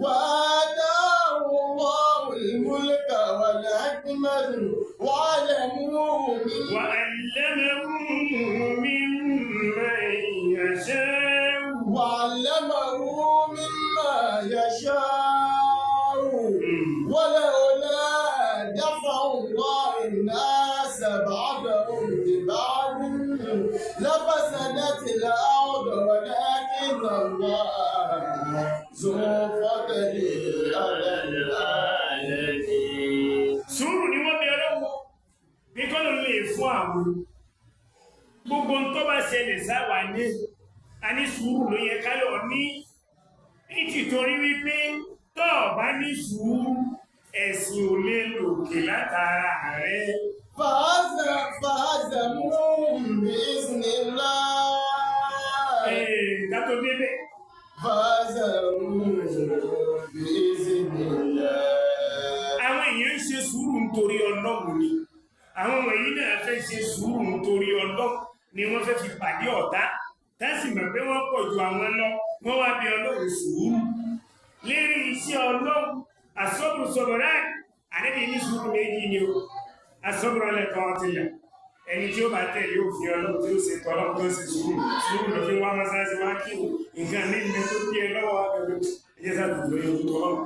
وآتاه الله الملك والحكمة وعلمه مما يشاء ولولا دفع الله الناس بعضهم ببعض لفسدت الأرض ولكن الله ذو فضل على العالمين. sùúrù ni wọ́n bí ọlọ́wọ́ bí kọ́lọ̀ lè fún àwọn gbogbo tó bá ṣẹlẹ̀ sáwà ní a ní sùúrù ló yẹ káyọ̀ ní nítorí wípé tó bá ní sùúrù ẹ̀sìn ò lè lòkè látara rẹ̀. فهزموهم بإذن الله. Kátó débẹ̀. فهزموهم بإذن الله. Àwọn èèyàn ń ṣe sùúrù nítorí Ọlọ́run ni. Àwọn wọ̀nyí náà fẹ́ ṣe sùúrù nítorí Ọlọ́run ni wọ́n fẹ́ fi pàdé ọ̀tá. Tẹ́sì mọ̀ pé wọ́n pọ̀ ju àwọn lọ, wọ́n wá bí Ọlọ́run sùúrù. Lérí iṣẹ́ Ọlọ́run, àsọ́bù sọ̀rọ̀ ráì, àdébí ní sùúrù méjì ni o. Àsọ́bù lẹ́kọ̀ọ́ ọ̀tìlẹ̀. Ẹni tí ó bá tẹ̀lé òfin Ọlọ́run tí ó ṣe tọ́lọ́run tó ṣe sùúrù ló fi wá mọ́sáàsì wá kí o nǹkan ní ilẹ̀ tó bí ẹ lọ́wọ́ abẹ́rẹ́ ẹjẹ́ sáàtù lórí ohun tọ́lọ́run.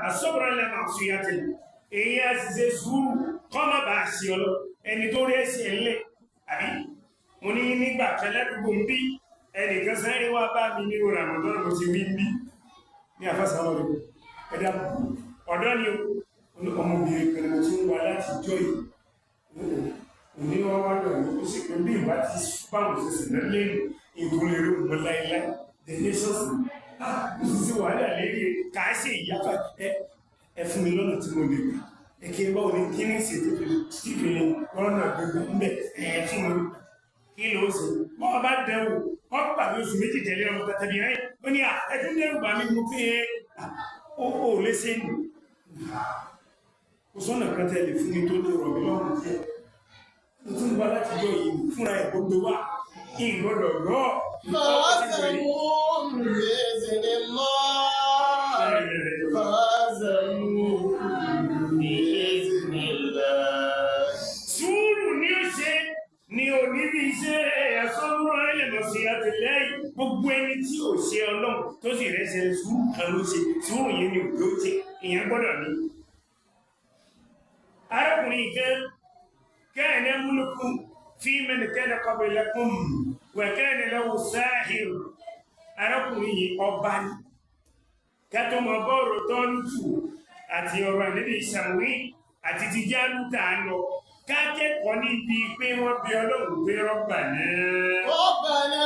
Àsọ́bùrọ̀ lẹ́nà àṣùyà tẹ̀lé èyí á sì ṣe sùúrù kọ́ má bàa ṣe ọlọ́ ẹni tó rí ẹsẹ̀ ńlẹ̀ àbí mo ní nígbà kẹlẹ́dùgbò ń bí ẹnìkan sáré wá bá mi nínú Ramadan mo ti wí ń bí ní àfásàmọ́ rẹ̀ ẹ̀dá ọ̀dọ́ ni ọmọbìnrin kan mo ti ń wá láti jọ yìí ní wọ́n wá lọ ní ó sì pé bí ìbá ti báwọn ṣẹṣẹ̀ lẹ́lẹ́ ìgbólérí òun láìláì the nations ó sì sí wàhálà lérí káàṣì ìyáfà ẹfún mi lọ́nà tí mo lè gbà ẹkẹ báwo ní kí ní ṣe tí fi lọ́nà gbogbo ń bẹ̀ ẹ̀fún mi kí ló ṣe bọ́ọ̀ bá dẹ̀wò wọ́n pàdé oṣù méjì tẹ̀lé ọmọ tàbí ẹ̀ ó ní ẹ̀fún dẹ̀rù bà mí mo fi ó lé sí kò sọ́nà kan tẹ́lẹ̀ fún mi tó lè rọ̀ mí lọ́rùn díẹ̀ tún wá láti yọ yìí fúnra ẹ̀ gbogbo wa ìgbọ́dọ̀ rọ́ فعزموا بإذن الله فعزموا بإذن الله. sùúrù ni ó ṣe ni oníbi iṣẹ́ ẹ̀sọ́rọ̀ ẹlẹ́mọ̀ sí àtìlẹ́yìn gbogbo ẹni tí ò ṣe ọlọ́run tó sì rẹ̀ ṣe sùúrù kan ló ṣe sùúrù yẹn ni òjò ṣe ìyẹn gbọ́dọ̀ ní. arákùnrin kan كان ملك في من كان قبلكم وكان له ساحر arákùnrin ọba ni kátó mọ bọ́ọ̀rọ̀ tọ́lùtù àti ọ̀rọ̀ àdébí ìṣàwí àti ti jálùtà lọ kákẹ́kọ̀ọ́ níbi pé wọ́n bí ọlọ́run pé rọ́bà náà. ربنا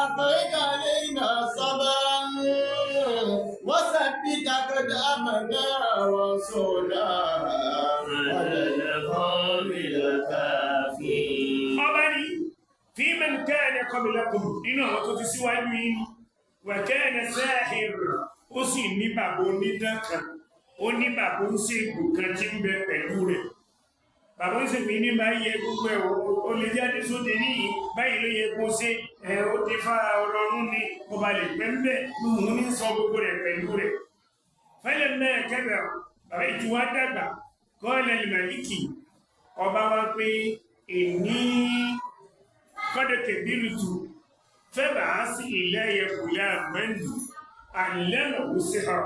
أفرغ علينا صبرا وثبت أقدامنا وانصرنا على القوم الكافرين. ọba ní في من كان قبلكم nínú àwọn tó ti síwájú yìí وكان ساحر ó sì ní bàbá onídán kan ó ní bàbá oníṣègùn kan tí ń bẹ pẹ̀lú rẹ̀ bàbá oníṣègùn ní máa yẹ gbogbo ẹ̀ ó lè jáde sóde níyì báyìí ló yẹ kó ṣe ó ti fa ọlọ́run ní ọba lè pẹ́ ń bẹ̀ lóhun ní sọ gbogbo rẹ̀ pẹ̀lú rẹ̀ fẹ́lẹ̀ mẹ́ẹ̀ kẹ́bẹ̀ bàbá ìtura dàgbà kọ́ọ̀lẹ̀ lìmọ̀lìkì ọba wa pé èní kọ́dọ̀kẹ̀ bírùtù fẹ́bà á sí ilẹ̀ ẹ̀kùnlẹ̀ àmẹ́lì àlẹ́nà kò sí ha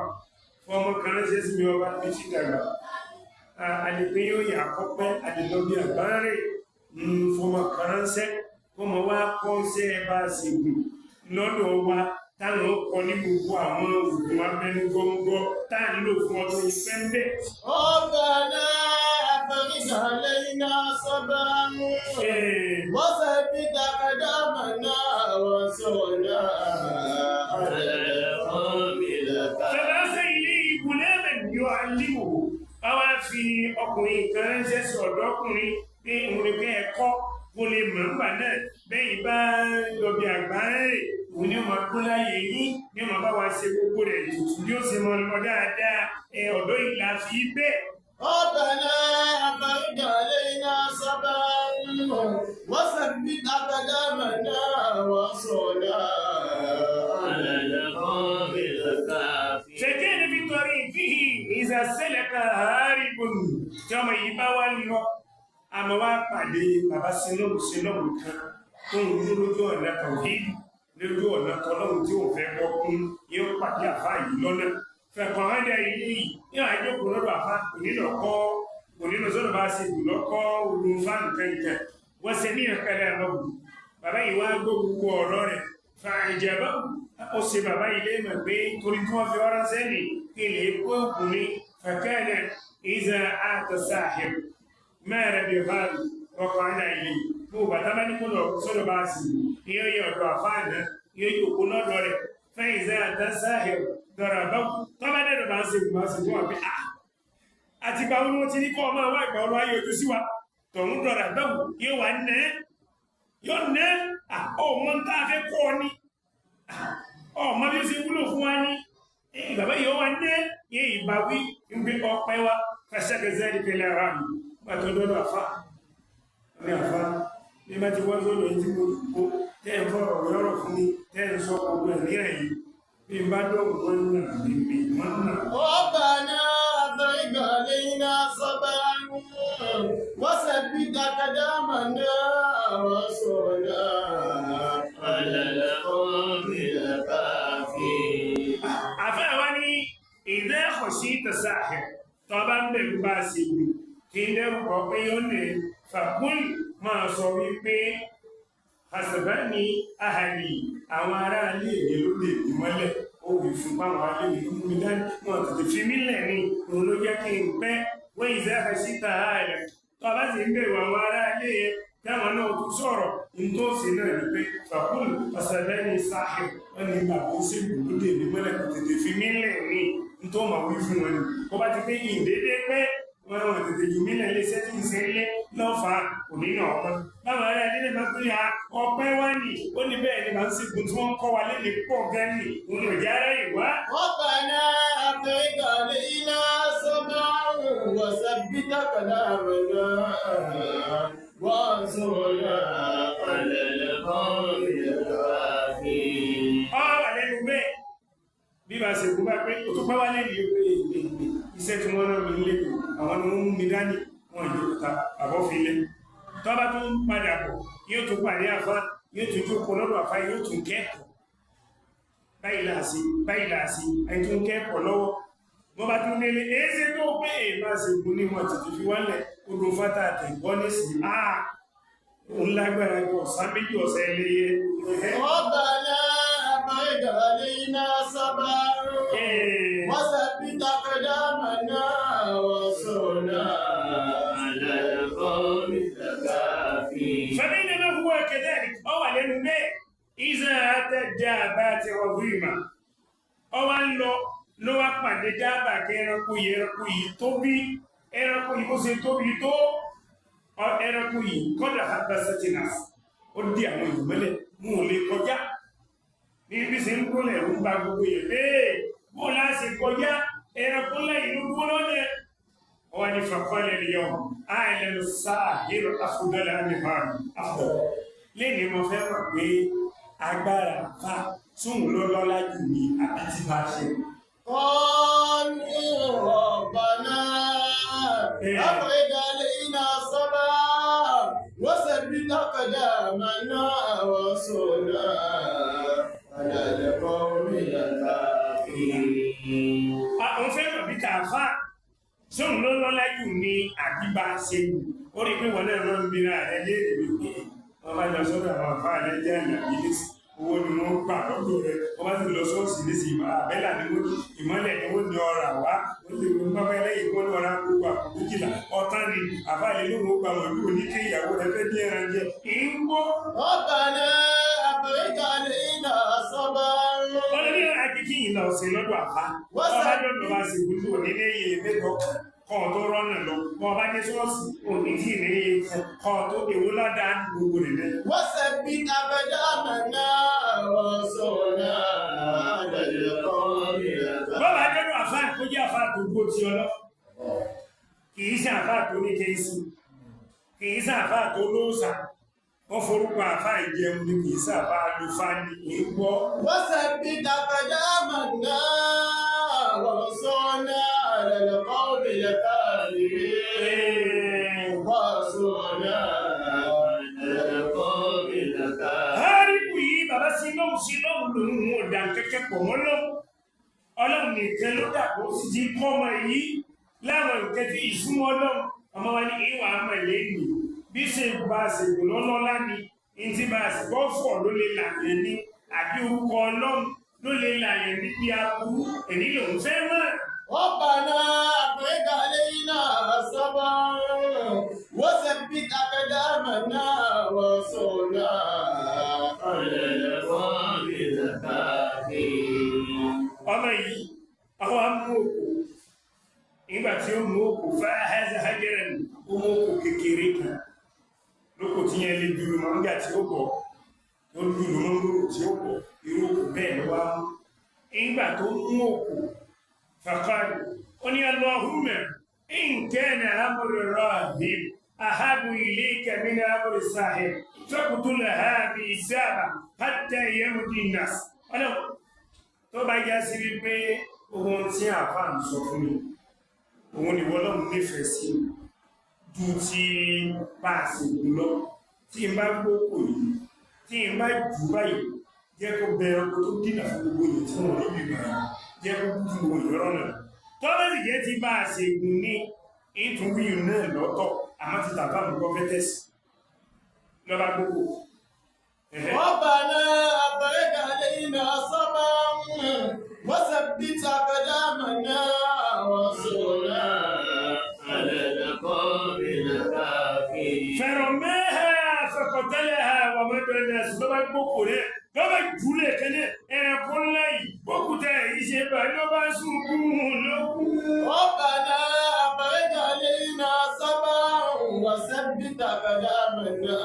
fọmọ kan ṣe sí mi ọba ní sí dàgbà àdìpé yóò yà kọ́pẹ́ àdìlọ́bí àbárẹ̀ fọmọ kan ṣẹ́ fọmọ wa kọ́ ṣẹ́ bá ṣe gbò lọ́dọ̀ wa táwọn ọkọ̀ ní gbogbo àwọn òògùn abẹnú góńgó táà ń lò fún ọdún ìfẹ́ ń bẹ̀. ربنا أفرغ علينا صبرا وثبت أقدامنا وانصرنا على القوم الكافرين. فبعث إليه غلاما يعلمه àwa fi ọkùnrin kan ránṣẹ́ sí ọ̀dọ́ ọkùnrin pé òun ni pé ẹ̀kọ́ kó lè mọ̀ nígbà náà bẹ́yìn bá lọ́bí àgbáyé òun ni ọmọ tó láyé yìí ní ọmọ bá wa ṣe gbogbo rẹ̀ tutù bí ó ṣe mọ lọ dáadáa ọ̀dọ́ ìlà fi bẹ́ẹ̀. ربنا أفرغ علينا صبرا وثبت أقدامنا وانصرنا على القوم الكافرين. فكان في طريقه إذا سلك هارب كما يبوى له àmọ́ wá pàdé bàbá sinọ́ọ̀bù kan tó ń dúró lójú ọ̀nà tọ̀hídì lójú ọ̀nà tọ́lọ́run tí ò fẹ́ bọ́kún yóò pàdé àfá yìí lọ́nà fẹ̀kàn ádá ilé yìí yóò àjókòó lọ́dọ̀ àfá onínà sọ́dọ̀ bá ṣe jùlọ́kọ́ olùn fáànù kẹ́kẹ́ wọ́n ṣe ní ẹ̀kẹ́lẹ́ àlọ́bù bàbá yìí wá gbogbo ọ̀rọ̀ rẹ̀ fa ìjẹ̀bá ó ṣe bàbá ilé mọ̀ pé torí tí wọ́n fi ọ́rọ́ sẹ́ni ilé kó òkùnrin fẹ̀kẹ́ ìzà àtọ̀sáhìr mẹ́rẹ̀ bí ọ̀hárù ọkọ̀ àdá ilé mú bàtà bá ní kúrò sọ́dọ̀ bá sì yóò yẹ ọ̀dọ̀ àfáàdá yóò yóò kó lọ́dọ̀ rẹ̀ fẹ́ ìzẹ́ àtàsáhẹ̀ dọ̀rọ̀ bá tó bá dẹ̀dọ̀ bá sì gbà sí fún àbí àti gbà wọn ti ní kọ́ ọmọ wá ìgbà ọlọ́ ayé ojú sí wa tọ̀hún dọ̀rọ̀ bá yóò wà nẹ́ yóò nẹ́ ọmọ tá a fẹ́ kọ́ ni ọmọ bí ó ṣe wúlò fún wa ní bàbá yóò wà nẹ́ yẹ ìbáwí ń gbé ọpẹ́ wa fẹsẹ̀kẹsẹ̀ ìpínlẹ̀ ara mi pàtó lọ́dọ̀ àfá ní àfá ní bá ti wọ́n lọ́dọ̀ ìdí gbogbo tẹ́ ń fọ́rọ̀ lọ́rọ̀ fún ní tẹ́ ń sọ gbogbo ẹ̀rí ẹ̀yí bí bá dọ̀wọ̀ wọ́n náà bíbí wọ́n náà. ربنا أفرغ علينا صبرا وثبت أقدامنا وانصرنا على القوم الكافرين. àfẹ́ wa ní ìdẹ́ ẹ̀kọ́sí tẹ̀sáàkẹ́ tọ́ba ń bẹ̀rù bá a ṣe gbò kí n dẹ́rù kọ́ pé ó lè fàkún máa sọ wípé àṣàbá ní àhàlì àwọn ará ilé èdè ló lè bí mọ́lẹ̀ ó wì fún páwọn alẹ́ ìlú mi dání wọn tètè fi mí lẹ̀ ní òun ló jẹ́ kí n pẹ́ wọ́n ìṣe àfẹ́síta ààrẹ tó a bá sì ń bẹ̀rù àwọn ará ilé yẹn táwọn náà tó sọ̀rọ̀ ní tó ṣe náà ní pé fàkún àṣàbá ní sáàhẹ̀ wọ́n ní bàbá ó sì gbò ló lè bí mọ́lẹ̀ kò tètè fi mí lẹ̀ ní tó máa wí fún wọn ni ó bá ti pé ìdédé pé wọ́n tètè jù mí lẹ́lé iṣẹ́ tí ń ṣe lé lọ́fà ònínà ọ̀pọ̀ báwọn ará ilé máa pín ya ọpẹ́ wá ní ó ní bẹ́ẹ̀ ni máa ń sì gùn tí wọ́n kọ́ wa lélẹ̀ pọ̀ gan ni òun lè jẹ́ ara ìwá. ربنا أفرغ علينا صبرا وثبت أقدامنا وانصرنا على القوم الكافرين. lẹ́nu bẹ́ẹ̀ bí bá ṣe kú bá pé ó tó pẹ́ wá lẹ́nu iṣẹ́ tí wọ́n rán mi lé àwọn ni wọ́n mú mi dání wọ́n yóò ta àbọ́filẹ́ tó bá tún padà bọ̀ yóò tún pàdé àfá yóò tún jókòó lọ́dọ̀ àfá yóò tún kẹ́kọ̀ọ́ báyìí láàsí ẹ̀tún kẹ́kọ̀ọ́ lọ́wọ́ wọ́n bá tún nílé èéṣe tó pé èèmá ṣe gú ní wọn tìtì fi wálẹ̀ odò fátà àtẹ̀gbọ́ ní sí àà òun lágbára gbọ́ sáméjì ọ̀sẹ̀ iléyẹ ربنا أفرج علينا صبرا وثبت أقدامنا وانصرنا على القوم الكافرين. فبينما هو كذلك أو لأنه إذا أتى الدابات عظيمة أو أنه ló wá pàdé dábà kí ẹranko yìí tó bí ẹranko yìí ó ṣe tóbi tó ẹranko yìí kọ́dà àbáṣẹ́tìnà ó dí àwọn ìgbẹ́lẹ̀ mú lè kọjá ní ibi sí ń kólẹ̀ ń bá gbogbo yẹ̀ bẹ́ẹ̀ bó láti kọjá ẹranko lẹ́yìn ló dúró lọ́dẹ̀ wọ́n ni fàkọ́lẹ̀ lẹ́yọ̀ àìlẹ́nu sáà yẹ́rọ afúdọ́lẹ̀ àmìhàn àfọ̀ lẹ́ni mo fẹ́ mọ̀ pé agbára bá tún lọ́lọ́lá jù ní àbí tí bá ṣe قالوا ربنا أفرج علينا صبرا وثبت أقدامنا وانصرنا على القوم الكافرين. àwọn fẹ́ràn bí tààfà sóhun ló lọ́lá jù ní àbíbá ṣe ó rí pé wọ́n náà rán bíra rẹ̀ léèrè wípé wọ́n bá lọ sọ́dọ̀ àwọn àfáà lẹ́jẹ́ ànàbí lẹ́sì owó ni wọ́n gbà lọ́dọ̀ rẹ̀ wọ́n bá ti lọ sọ́ọ̀sì lẹ́sì àbẹ́là ni wọ́n ìmọ́lẹ̀ ni wọ́n ní ọ̀rà wá wọ́n lè wọ́n bá bẹ́lẹ̀ ìgbọ́n ní ọ̀rà gbogbo àkókòjìlá ọ̀tán ni àbáyé ló wọ́n gbà wọ́n ní oníké ìyàwó rẹ̀ fẹ́ díẹ̀ rẹ̀ jẹ́ ìgbó. ربنا أفرج علينا صبرا. wọ́n ní àkíkí ìlà ọ̀sẹ̀ lọ́dọ̀ àfá ọba lọ́dọ̀ bá sì gbúdú onílé iye mẹ́tọ́ kan tó rọ́nà lọ wọ́n bá ní sọ́ọ̀sì òní tí ìrìn iye kan tó èwo lọ́dà gbogbo rẹ̀ lẹ́. وثبت أقدامنا وانصرنا على القوم الكافرين. bọ́lá lọ́dọ̀ àfá kó jẹ́ àfá tó gbó tí ọlọ́ kìí ṣe àfá tó ní kéésì kìí ṣe àfá tó lóòsà wọ́n forúkọ àfá ìjẹun ní kìí ṣe àfá lùfá ní ìgbọ́. وثبت أقدامنا وانصرنا على القوم الكافرين. وانصرنا على القوم الكافرين. Hárìkù yìí bàbá sí lọ́wọ́ lòun ò dà kẹ́kẹ́ pọ̀ mọ́ lọ́wọ́. Ọlọ́run nìkan ló dàpọ̀ sí ti kọ́ ọmọ yìí láwọn nǹkan tí ìsúnmọ́ ọlọ́run ọmọ wa ní ìwà àmàlẹ́ nì bí ṣe bá ṣe gùn lọ́lọ́lá ni ìtì bá ṣe bọ́ fọ̀ ló lè làyẹ̀ ní àbí orúkọ ọlọ́run ló lè làyẹ̀ ní bí aburú èyí lòun fẹ́ mọ́. ربنا أفرج علينا صبرا وثبت أقدامنا وانصرنا على القوم الكافرين. ọmọ yìí àwọn amú òkú nígbà tí ó mú òkú fẹ́ hajjẹ́rẹ̀ ó mú òkú kékeré kan lókò tí yẹn lè dúró mọ́ nígbà tí ó bọ̀ tó dúró mọ́ lókò tí ó bọ̀ irú òkú bẹ́ẹ̀ ló wá mú nígbà tó mú òkú fàkàrù ó ní Allahumma in kana amru rahib ahabu ilayka min amri sahib faqtul hadhihi saba hatta yamdi an-nas tó bá já sí wípé ohun tí àfáà ń sọ fún mi òun ni wọ́n lọ́mù nífẹ̀ẹ́ sí ju ti pàṣẹ lọ tí n bá gbókò yìí tí n bá jù báyìí jẹ́ kó bẹ̀rẹ̀ ọkọ̀ tó dínà fún gbogbo yìí tí wọ́n rí bìbà jẹ́ kó bú gbogbo ìrọ́nà tó bá sì jẹ́ ti bá ṣe gùn ní ìtúwí náà lọ́tọ̀ àmọ́ ti tàbá mú gọ́fẹ́tẹ́sì lọ́bá gbogbo. ربنا أفرج علينا صبرا وثبت أقدامنا وانصرنا على القوم الكافرين. فرماها فقتلها ومدى الناس لما يبقوا lọ́bá ìjúlẹ̀ kẹ́lẹ̀ ẹ̀kọ́ láì bókútà ìṣẹ́ bà lọ́bá ṣùgbùn lókú. ربنا أفرج علينا صبرا وثبت أقدامنا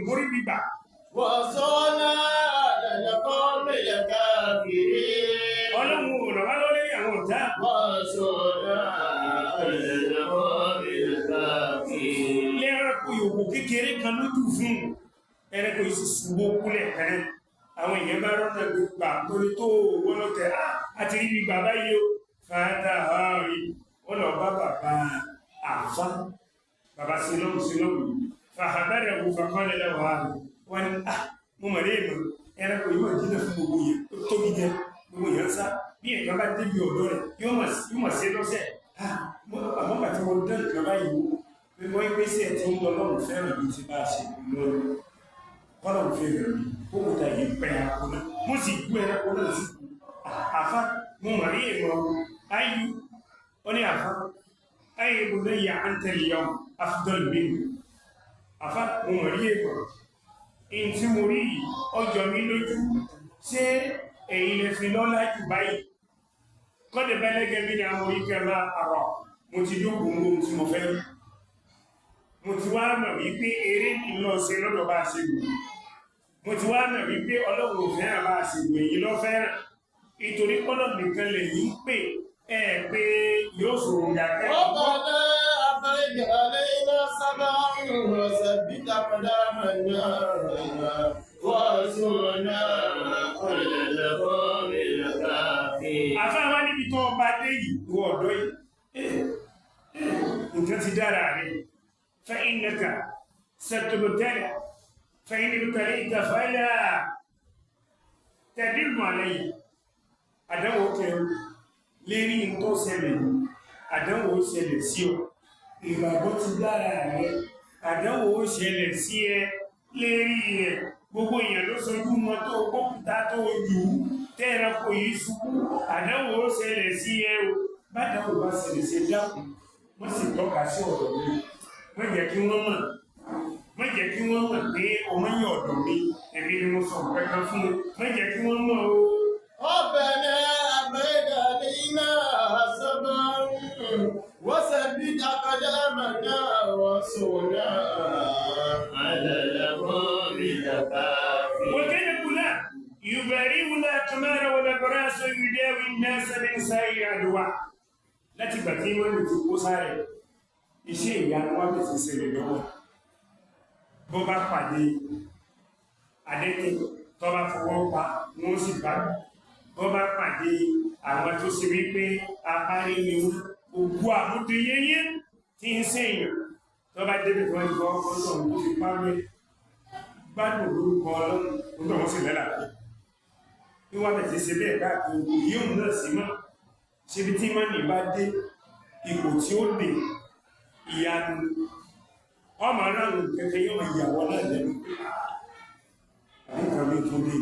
mórí bíbà وانصرنا على القوم الكافرين. ọlọ́run ò rọ̀wá lórí àwọn ọ̀tá وانصرنا على القوم الكافرين. kan lójú fún ẹranko yìí sì ṣubú kúlẹ̀ kẹrẹ àwọn èèyàn bá rọ́nà gbà lórí tó wọ́n lọ tẹ̀ àti ibi bàbá yìí ó fàátà ààrí ó lọ bá bàbá àfá bàbá sílọ́mù fàhàbẹ̀rẹ̀ wù fàkọ́lẹ̀ lẹ́wọ̀ ààrẹ wọ́n ni mo mọ̀ rí èmọ̀ ẹranko yìí mọ̀ jìnà fún gbogbo yẹn tó tóbi jẹ gbogbo yẹn sá bí ẹ̀kan bá débi ọ̀dọ́ rẹ̀ yóò mọ̀ sí lọ́sẹ̀ àmọ́ bàtí wọ́n dán ìjọba yìí wọ́n ń pèsè ẹ̀ tí ń lọ lọ́rùn fẹ́ràn bí ti bá ṣe lọ́rùn kọ́lọ̀rùn fẹ́ràn bí ó kò tàyè pẹ́ àkóná mo sì gbú ẹranko náà sí àfá mo mọ̀ rí èmọ̀ ayú ó ní àfá ayé ibùdó yà á ń tẹ̀lé yọ afdal minhu àfá mo mọ̀ rí èmọ̀ in tí mo rí ọjọ́ mi lójú ṣé èyí lè fi lọ́lá jù báyìí kọ́dẹ̀ bẹ́lẹ́gẹ́ bí ní àwọn oríkẹ́ máa àrọ̀ mo ti dókùn ohun tí mo fẹ́ rí mo ti wá mọ̀ wípé eré ìlọ ṣe lọ́dọ̀ bá ṣe gbò mo ti wá mọ̀ wípé ọlọ́run fẹ́ràn bá ṣe gbò èyí lọ fẹ́ràn ìtorí pọ́lọ̀ nìkan lè yí pé pé yóò sòrò gàgẹ́ àfáwá níbi tó ọba dé yìí wọ ọ̀dọ́ yìí nǹkan ti dára rẹ̀ فإنك ستبتلى فإن ابتليت فلا تدل عليه àdánwò kẹrù lérí tó ṣẹlẹ̀ àdánwò ṣẹlẹ̀ sí ọ ìgbàgbọ́ ti dára rẹ̀ àdánwò ṣẹlẹ̀ sí ẹ lérí ẹ gbogbo èèyàn ló sojú wọn tó kókùtà tó jù tẹ́ẹ̀rẹ́kò yìí ṣubú àdánwò ṣẹlẹ̀ sí ẹ o bádánwò bá ṣẹlẹ̀ sí dákùn wọ́n sì tọ́ka sí ọ̀rọ̀ mi wọ́n jẹ́ kí wọ́n mọ̀ pé ọmọ yìí ọ̀dọ̀ mi ẹ̀mí ni mo sọ pẹ́kan fún wọ́n jẹ́ kí wọ́n mọ̀ o ربنا أبعدنا سبعا وثبت أقدامنا وانصرنا على القوم الكافرين وكان فلان يبارئ الأكمار والأبراس ويداوي الناس من سائر الأدواء láti gbà tí wọ́n ti kó sáré iṣẹ́ ìyanu wá bẹ̀ sí ṣẹlẹ̀ lọ́wọ́ bó bá pàdé adẹ́tẹ̀ tó bá fọwọ́ pa wọ́n sì bá bó bá pàdé àwọn tó ṣe wípé apárí ni gbogbo àmúdé yẹ́yẹ́ tí ń sẹ́yìn tó bá débẹ̀ tó ń gbọ́ ọkọ̀ tó fi pàmẹ́ gbádùn orúkọ ọlọ́run wọ́n sì lẹ́là pé wíwá bẹ̀ sí ṣe bẹ́ẹ̀ káàkiri yíò náà sí mọ́ ṣebi tí má ní bá dé ipò tí ó dé ìyanu ọmọ aráàlú kẹfẹ yóò ìyàwó náà lẹ́nu àríkà mi tó dé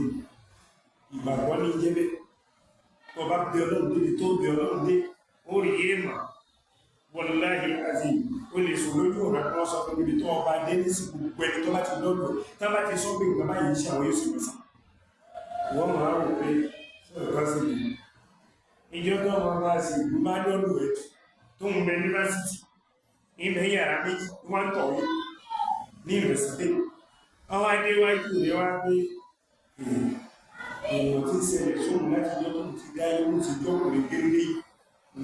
ìgbàgbọ́ ní jẹ́bẹ̀ tó bá bí ọlọ́run débi tó bí ọlọ́run dé ó rí èèmà wallahi azim ó lè sọ lójú ọ̀nà kan sọ pé níbi tó ọba dé ní sí gbogbo ẹni tó bá ti lọ́dọ̀ tá bá ti sọ pé ìgbà báyìí ṣe àwọn yóò sì lọ sí wọ́n máa rò pé sọ́ọ̀tọ́ sí ìlú ìjọba wọn bá sì ìlú máa lọ́lù ẹ̀ tó ń bẹ yunifásitì ilẹ̀ yàrá méjì wọ́n tọ̀wé ní ìrẹsìdé ọwọ́ adéwájú rẹ̀ wá pé èèyàn tí ṣẹlẹ̀ sóhun láti jọ́ tó ti dá irú ti jọ́kùnrin gẹ́gẹ́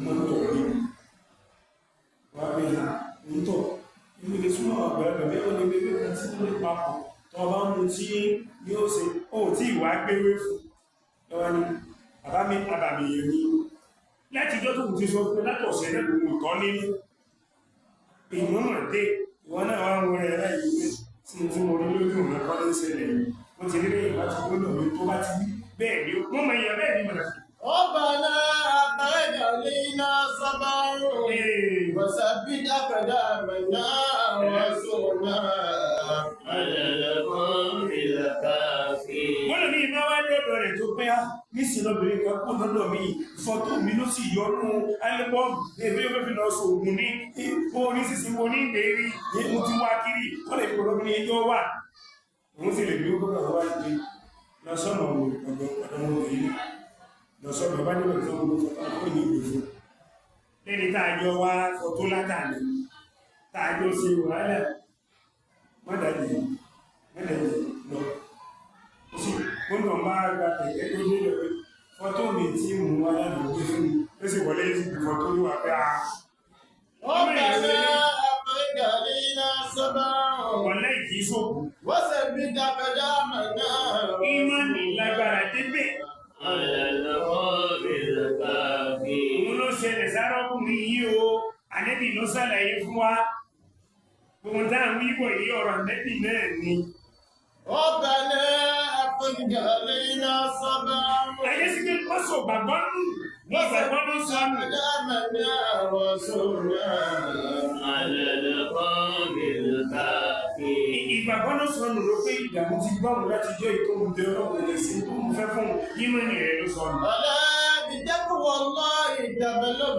wọ́n tọ̀wé wá pé ń tọ̀ inú ilé súnmọ́ àgbàlagbà mẹ́wọ́n ní bébé kan tí wọ́n lè papọ̀ tó bá mú tí yóò ṣe ó tí ìwà gbéwé fún lọ́wọ́ ní àbámi èèyàn ní láti jọ́ tó ti sọ pé látọ̀ọ̀sẹ̀ náà gbogbo tọ́ nínú ìmọ̀mọ̀ dé ìwọ́n náà wá wọ́n rẹ̀ láì wípé tí tí mo rí lójú ọ̀nà kọ́ ló ṣẹlẹ̀ yìí wọ́n ti rí lẹ́yìn láti gbọ́nà mi tó bá ti bẹ́ẹ̀ ni ó mọ̀ ìyà bẹ́ẹ̀ ni mọ̀nà. ربنا أبعدنا سبعا وثبت أقدامنا وانصرنا على القوم الكافرين. wọ́n lè ní iná wá lọ́dọ̀ rẹ̀ tó pé á nísìnyí lọ́bìnrin kan kó lọ́dọ̀ mi fọ́tò mi ló sì yọnu álẹ́bọ́ọ̀mù èmi yóò fi lọ sóògùn ní orin sísìn mo ní ìlérí mo ti wá kiri wọ́n lè kó lọ́bìnrin ẹjọ́ wà òun sì lè bí ó gbọ́dọ̀ wá ìgbé lọ́sọ̀nà ọ̀dọ́mọbìnrin lọ́sọ̀nà bá nílò tó gbogbo ó ní ìgbè fún lẹ́ni tààjọ wá fọ́tò látàlẹ̀ tààjọ sí wàhálà mọ́dàdì lọ wọ́n tàn bá gba ẹ̀kẹ́ tó dé lọ fọ́tò mi tí mú wá láti gbé fún ó sì wọlé sí fọ́tò ní wà pé a ربنا أبعدنا سبعا wọlé kì í sóògùn. وثبت أقدامنا Ìmánì lágbára débẹ̀. Òun ló ṣẹlẹ̀ sára ọkùnrin yìí o, ànẹ́bì ló ṣàlàyé fún wa. Gbogbo táwọn wíwọ̀ yìí ọ̀rọ̀ ànẹ́bì náà ni. ربنا أفرج علينا صبرا Ayé sí pé pọ́sọ̀ gbàgbọ́ nù, ní ìgbàgbọ́ ló sọnù. أقدامنا وانصرنا على القوم الكافرين. Ìgbàgbọ́ ló sọnù ló pé ìdààmú ti gbọ́rùn láti jẹ́ ìtòhùn bẹ ọlọ́run lè sí tó ń fẹ́ fún ìmọ̀ ènìyàn ló sọnù. ألا بتقوى الله تبلغ